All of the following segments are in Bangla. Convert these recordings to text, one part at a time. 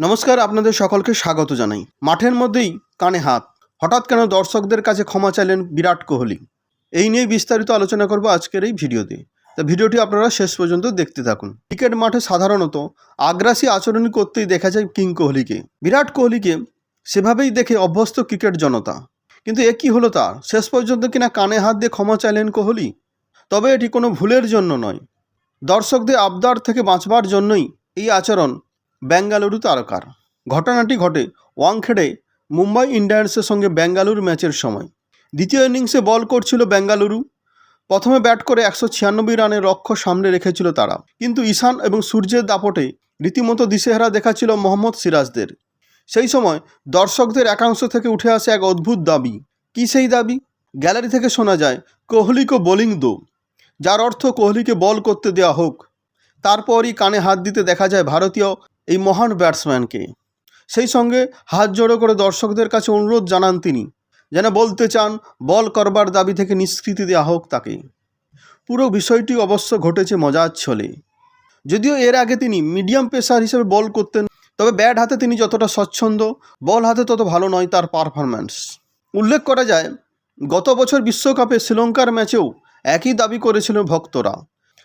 নমস্কার, আপনাদের সকলকে স্বাগত জানাই। মাঠের মধ্যেই কানে হাত, হঠাৎ কেন দর্শকদের কাছে ক্ষমা চাইলেন বিরাট কোহলি? এই নিয়ে বিস্তারিত আলোচনা করব আজকের এই ভিডিওতে। তা ভিডিওটি আপনারা শেষ পর্যন্ত দেখতে থাকুন। ক্রিকেট মাঠে সাধারণত আগ্রাসী আচরণ করতেই দেখা যায় কিং কোহলিকে। বিরাট কোহলিকে সেভাবেই দেখে অভ্যস্ত ক্রিকেট জনতা। কিন্তু এ কী হলো তার? শেষ পর্যন্ত কিনা কানে হাত দিয়ে ক্ষমা চাইলেন কোহলি। তবে এটি কোনো ভুলের জন্য নয়, দর্শকদের আবদার থেকে বাঁচবার জন্যই এই আচরণ বেঙ্গালুরু তারকার। ঘটনাটি ঘটে ওয়াংখেড়ে মুম্বাই ইন্ডিয়ান্সের সঙ্গে বেঙ্গালুরু ম্যাচের সময়। দ্বিতীয় ইনিংসে বল করছিল বেঙ্গালুরু। প্রথমে ব্যাট করে 196 রানের লক্ষ্য সামনে রেখেছিল তারা, কিন্তু ঈশান এবং সূর্যের দাপটে রীতিমতো দিশেহারা দেখাচ্ছিল মোহাম্মদ সিরাজদের। সেই সময় দর্শকদের একাংশ থেকে উঠে আসে এক অদ্ভুত দাবি। কী সেই দাবি? গ্যালারি থেকে শোনা যায়, কোহলিকে বোলিং দো, যার অর্থ কোহলিকে বল করতে দেওয়া হোক। তারপরই কানে হাত দিতে দেখা যায় ভারতীয় এই মহান ব্যাটসম্যানকে। সেই সঙ্গে হাত জোড়ো করে দর্শকদের কাছে অনুরোধ জানান তিনি, যেন বলতে চান বল করবার দাবি থেকে নিষ্কৃতি দেওয়া হোক তাকে। পুরো বিষয়টি অবশ্য ঘটেছে মজার ছলে। যদিও এর আগে তিনি মিডিয়াম পেসার হিসেবে বল করতেন, তবে ব্যাট হাতে তিনি যতটা স্বচ্ছন্দ, বল হাতে তত ভালো নয় তার পারফরম্যান্স। উল্লেখ করা যায়, গত বছর বিশ্বকাপে শ্রীলঙ্কার ম্যাচেও একই দাবি করেছিলেন ভক্তরা।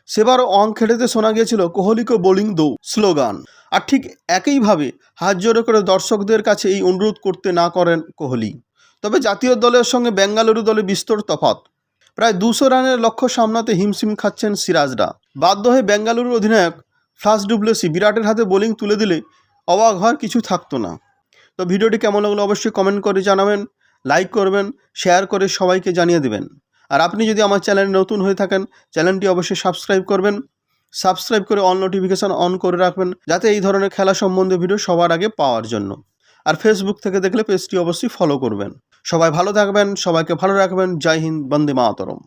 সেবারও ওয়াংখেড়েতে শোনা গিয়েছিল কোহলিকে বোলিং দো স্লোগান। আর ঠিক একইভাবে হাত জোড়ো করে দর্শকদের কাছে এই অনুরোধ করতে না করেন কোহলি। তবে জাতীয় দলের সঙ্গে বেঙ্গালুরু দলে বিস্তর তফাৎ। প্রায় 200 রানের লক্ষ্য সামলাতে হিমশিম খাচ্ছেন সিরাজরা। বাধ্য হয়ে বেঙ্গালুরুর অধিনায়ক ফ্লাস ডুপ্লেসি বিরাটের হাতে বোলিং তুলে দিলে অবাক হওয়ার কিছু থাকতো না। তো ভিডিওটি কেমন লাগলো অবশ্যই কমেন্ট করে জানাবেন, লাইক করবেন, শেয়ার করে সবাইকে জানিয়ে দেবেন। আর আপনি যদি আমার চ্যানেলে নতুন হয়ে থাকেন, চ্যানেলটি অবশ্যই সাবস্ক্রাইব করবেন। সাবস্ক্রাইব করে অল নোটিফিকেশান অন করে রাখবেন, যাতে এই ধরনের খেলা সম্বন্ধে ভিডিও সবার আগে পাওয়ার জন্য। আর ফেসবুক থেকে দেখলে পেজটি অবশ্যই ফলো করবেন। সবাই ভালো থাকবেন, সবাইকে ভালো রাখবেন। জয় হিন্দ, বন্দে মাতরম।